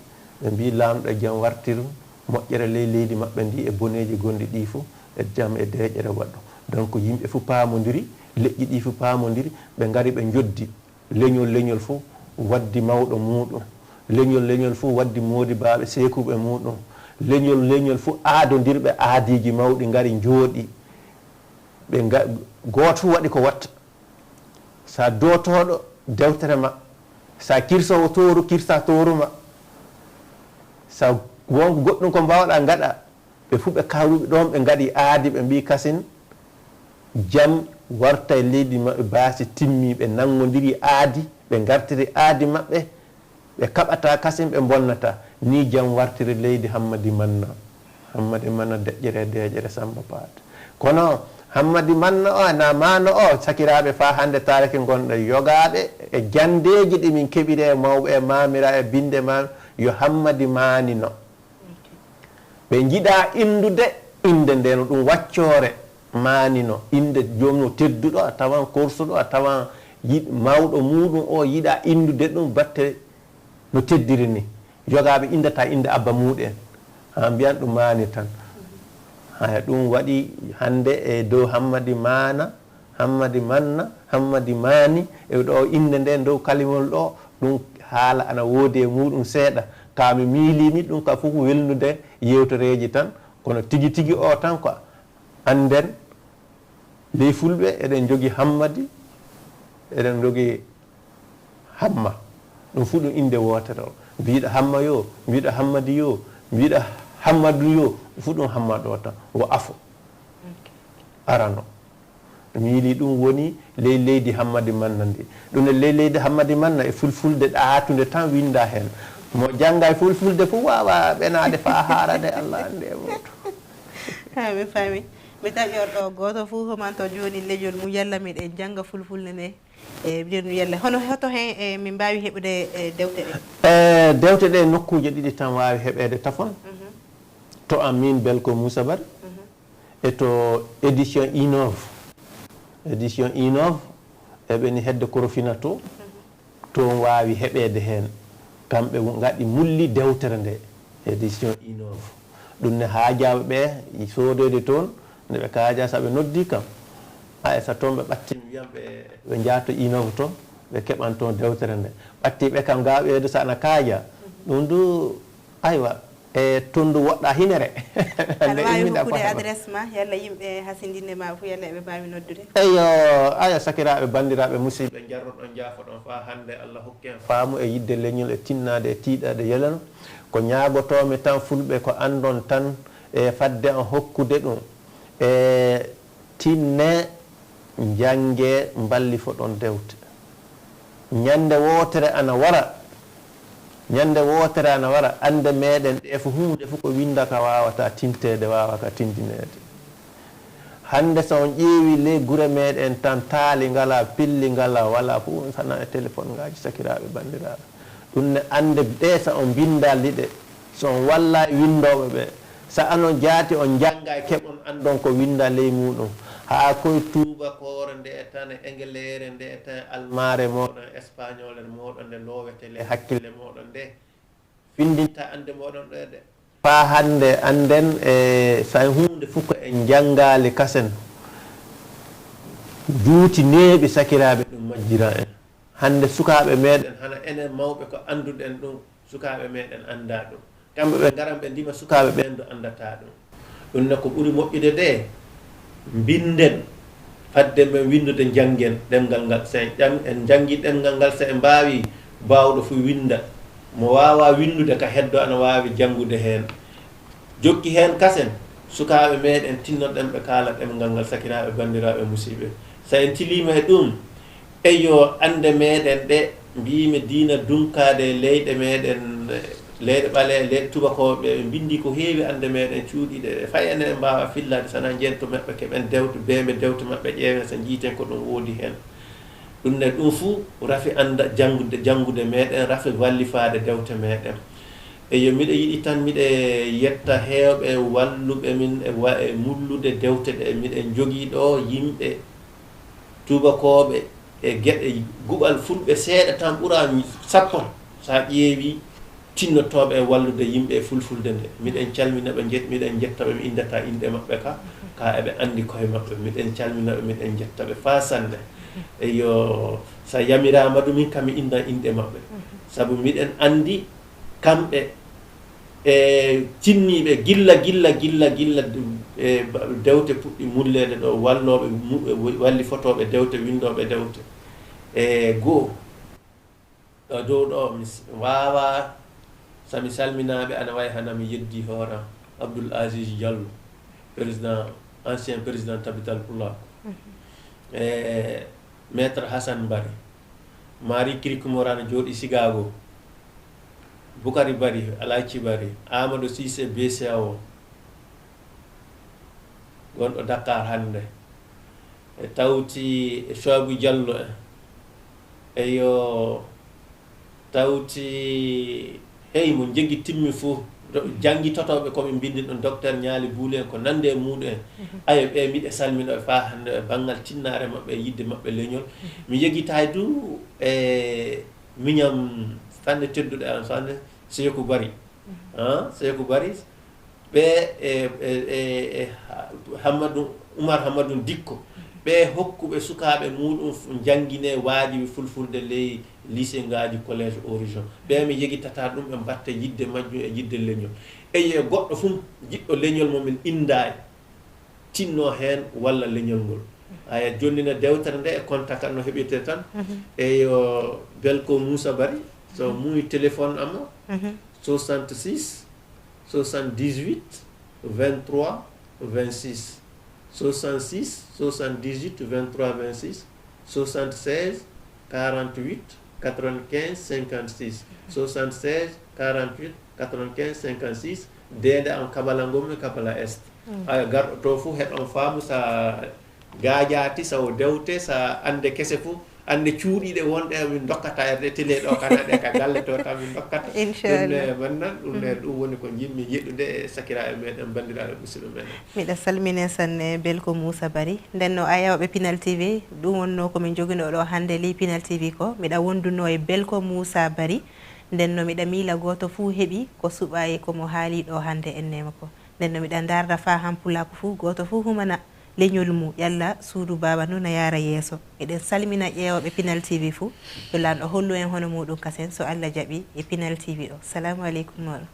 ɓe mbi lamɗo e jaam wartiru moƴƴere leydi maɓɓe ndi e boneji gonɗi ɗi fo e jaam e deƴere waɗɗo donc yimɓe fu paamodiri leƴƴi ɗi fu paamodiri ɓe gari ɓe joddi leñol fof waddi mawɗo muɗum leñol fof waddi modibaɓe sekuɓe muɗum leñol fof aadodirɓe aadiji mawɗi gari jooɗi ɓe goto fu waɗi ko watta sa dotoɗo dewtere ma sa kirsowo toru kirsa toruma sa wonko goɗɗum ko mbawɗa gaɗa ɓe fu ɓe kawruɓe ɗon ɓe gaɗi aadi ɓe mbi kasen jam warta e leydi maɓɓe baasi timmi ɓe nangodiri aadi ɓe gartiri aadi maɓɓe ɓe kaɓata kasen ɓe bonnata ni jam wartiri leydi Hammadi Manna deƴƴere Samba Paate kono Hammadi Manna o na mano o sakiraɓe fa hande tareke gonɗo yogaɓe e jandeji ɗi min keɓiri e mawɓe e mamira e binde mam yo Hammadi Manino ɓe jiiɗa indude inde nde no ɗum waccore Manino inde jomno tedduɗo a tawan korsuɗo a tawan mawɗo muɗum o yiɗa indude ɗum batte no teddiri ni yogaɓe indata inde abba muɗen ha mbiyan ɗum Mani tan haya ɗum waɗi hande e dow Hammadi Mana Hammadi Manna Hammadi Mani e ɗo inde nde dow kalimol ɗo ɗum haala ana woodi e muɗum seeɗa kami miilimi ɗum ka fof welnude yewtoreji tan kono tigi tigi o tan ko anden ley fulɓe eɗen jogui Hammadi eɗen jogui Hamma ɗum fu ɗum inde wotere o mbiɗa Hamma yo mbiɗa Hammadi yo mbiɗa Hammadu yo fu ɗum Hammado o tan wo afo arano miili ɗum woni ley leydi Hammadi Manna ndi ɗum ne ley leydi Hammadi Manna e fulfulde ɗaatude tan winda hen mo jangga e fulfulde fof wawa ɓenade fa haarade Allah ande e moto ha mi faami mi taƴi on ɗo goto fof homanto joni lejol mum yalla miɗen jangga fulfulde nde e mbiɗen yalla hono hoto hen e min mbawi heɓude dewte ɗe dewte ɗe nokkuje ɗiɗi tan wawi heɓede tafon to amin Belko Moussa Bari e to édition innove eɓeni hedde Korofina to toon wawi heɓede hen kamɓe gaɗi mulli dewtere nde édition innove ɗum ne haajaɓe ɓe sodode toon nde ɓe kaaja saɓe noddi kam sa toon ɓe ɓatti wiyam ɓe jaato innove toon ɓe keɓan toon dewtere nde ɓattiɓe kam gaɓede sa ana kaaja ɗum du aywa e toon du woɗɗa hinere aɗa wawi hokkude adresse ma yalla yimɓe hasindinde ma fof yalla eɓe mbawi noddude eyo aya sakiraɓe bandiraɓe musidɓe jarroɗon jaafoɗon fa hande Allah hokki en faamu e yidde leñol e tinnade e tiiɗade yelano ko ñaagotomi tan fulɓe ko andon tan e fadde an hokkude ɗum e tinne jange mballifo ɗon dewte ñande wotere ana wara ande meɗen ɗe fo hunde fof ko winda ka wawata tintede wawaka tindinede hande so on ƴeewi ley gure meɗen tan taali ngala pilli ngala wala fof sana e téléphone ngaji sakiraɓe bandiraɓe ɗum ne ande ɗe sa on binda liɗe so on walla e windoɓe ɓe sa anon jaati on jangga e keɓon andon ko winda ley muɗum ha koye tubakore nde tan e englere nde tan almare moɗon espagnol moɗon nde lowete le hakkille moɗon nde findinta ande moɗon ɗo de fa hande anden e sa hunde fof ko en jangali kasen juuti neeɓi sakiraɓe ɗum majjira en hande sukaɓe meɗen hana enen mawɓe ko anduɗen ɗum sukaɓe meɗen anda ɗum kamɓe ɓe garan ɓe ndima sukaɓe ɓen do andata ɗum ne ko ɓuuri moƴƴude de binden fadde men windude janggen ɗemgal ngal sa en jangi ɗemgal ngal sa en mbawi bawɗo fu winda mo wawa windude ka heddo ana wawi jangude hen jokki hen kasen sukaɓe meɗen tinnoɗen ɓe kaala ɗemgal ngal sakiraɓe bandiraɓe musiɓe sa en tilima e ɗum eyo ande meɗen ɗe mbimi diina dunkade leyɗe meɗen leyɗe ɓale leyɗe tubakoɓe ɓe bindi ko heewi ande meɗen cuuɗiɗe fay enen en mbawa fillade sana jento maɓɓe keɓen dewte bembe dewte maɓɓe ƴeewen so jiiten ko ɗum woodi hen ɗum ne ɗum fuu rafi anda jangude meɗen rafi wallifade dewte meɗen eyo miɗo yiɗi tan miɗe yetta heewɓe walluɓe min e mullude dewte ɗe miɗen jogii ɗo yimɓe tubakoɓe e geɗe guɓal fulɓe seeɗa tan ɓura sappo sa ƴeewi tinnotoɓe e wallude yimɓe e fulfulde nde miɗen calminaɓe miɗen jettaɓe mi indata inde maɓɓe ka eɓe andi koye maɓɓe miɗen calminaɓe miɗen jettaɓe fa sande eyo sa yamirama ɗum min kam mi inda inde maɓɓe saabu miɗen andi kamɓe e tinniɓe gilla e dewte puɗɗi mullede ɗo walloɓe walli fotoɓe dewte windoɓe dewte e goo dow ɗo mi wawa sami salminaɓe ana way hana mi yeddi hooram Abdoul Aziz Diallo président ancien président Tabital Pulako maître Hassan Bari Marie Kirkumorana jooɗi Chicago Boukari Bari Alaji Bari Amadou Cissé BCAO gonɗo Dakar hannde e tawti Choibou Diallo eyo tawti hey mo jeggi timmi fof janggitotoɓe koɓe mbindi ɗon docteur ñaali buule en ko nande muɗum en ayo ɓe miɗe salminoɓe fa hande e banggal tinnare mabɓe e yidde mabɓe leñol mi yeggitay du e miñam fande tedduɗe an fande Seeku Bari Seeku Bari ɓe e Hammadou Oumar Hammadou Dikko ɓe hokkuɓe sukaɓe muɗum jangguine waajibi fulfulde ley lycée ngaji collége origine ɓe mi yeguitata ɗum ɓe mbatta yidde majjum e yidde leñol eye goɗɗo fum jiɗɗo leñol momin indayi tinno hen walla leñol ngol aya jonnina dewtere nde e contact no heɓirte tan eyo Belko Moussa Bari so muy téléphone ama 66 78 23 26 66 78 23 26 76 48 95 56 76 48 95 56 dede am kabala ngommi kabala est ay garɗo to fu heɗon faamu sa gaajati sawo dewte sa ande kese fu ande cuuɗiɗe wonɗe min dokkata erde télé ɗo kana ɗe ka galle to tan min dokkata inchallah mannan ɗum ne ɗum woni ko jimmi yeɗɗude e sakiraɓe meɗen bandiraɓe musidɓe meɗen miɗa salmine sanne Belko Moussa Bari ndenno ayawɓe Pinal TV ɗum wonno komin joguino ɗo hande li Pinal TV ko miɗa wonduno e Belko Moussa Bari ndenno miɗa miila goto fuu heeɓi ko suɓayi komo haali ɗo hande ennema ko ndenno miɗa darda fa han Pulako fuu goto fuu humana leñol mu yalla suudu baba noon a yaara yeeso eɗen salmina ƴeewoɓe Pinal TV fuu yo lanɗo hollu en hono muɗum kasen so Allah jaaɓi e Pinal TV ɗo. Salamu aleykum moɗo.